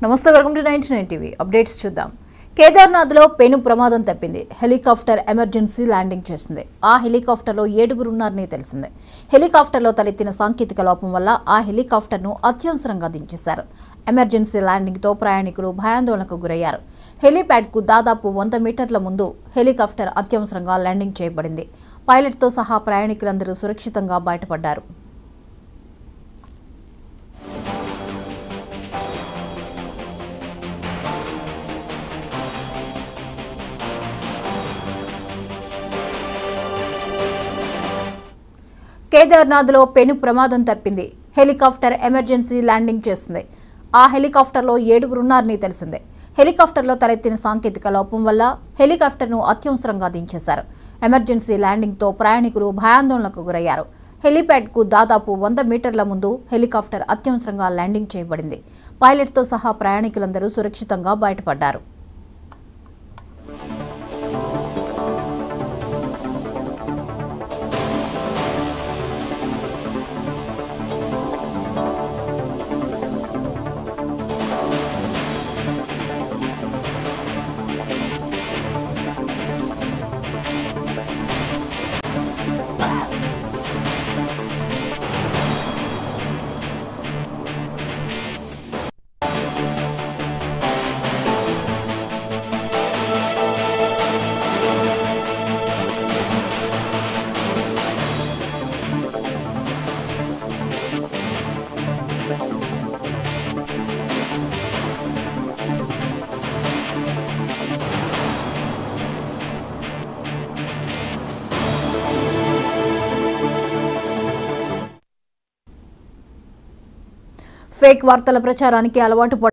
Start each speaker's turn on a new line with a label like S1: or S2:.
S1: నమస్తే, welcome to 99 TV updates చూద్దాం. కేదార్నాథ్లో పెను ప్రమాదం తప్పింది. హెలికాప్టర్ ఎమర్జెన్సీ ల్యాండింగ్ చేసింది. ఆ హెలికాప్టర్లో 7 ఉన్నారని తెలిసింది. హెలికాప్టర్లో తలెత్తిన సాంకేతిక లోపం వల్ల ఆ హెలికాప్టర్ను అత్యవసరంగా దించేశారు. ఎమర్జెన్సీ ల్యాండింగ్తో ప్రయాణికులు భయాందోళనకు గురయ్యారు. హెలీప్యాడ్కు దాదాపు 100 మీటర్ల ముందు హెలికాప్టర్ అత్యవసరంగా ల్యాండింగ్ చేయబడింది. పైలట్తో సహా ప్రయాణికులందరూ సురక్షితంగా బయటపడ్డారు. కేదార్నాథ్లో పెను ప్రమాదం తప్పింది. హెలికాప్టర్ ఎమర్జెన్సీ ల్యాండింగ్ చేసింది. ఆ హెలికాప్టర్లో 7 ఉన్నారని తెలిసిందే. హెలికాప్టర్లో తలెత్తిన సాంకేతిక లోపం వల్ల హెలికాప్టర్ను అత్యవసరంగా దించేశారు. ఎమర్జెన్సీ ల్యాండింగ్తో ప్రయాణికులు భయాందోళనకు గురయ్యారు. హెలీప్యాడ్కు దాదాపు 100 మీటర్ల ముందు హెలికాప్టర్ అత్యవసరంగా ల్యాండింగ్ చేయబడింది. పైలట్తో సహా ప్రయాణికులందరూ సురక్షితంగా బయటపడ్డారు. ఫేక్ వార్తల ప్రచారానికి అలవాటు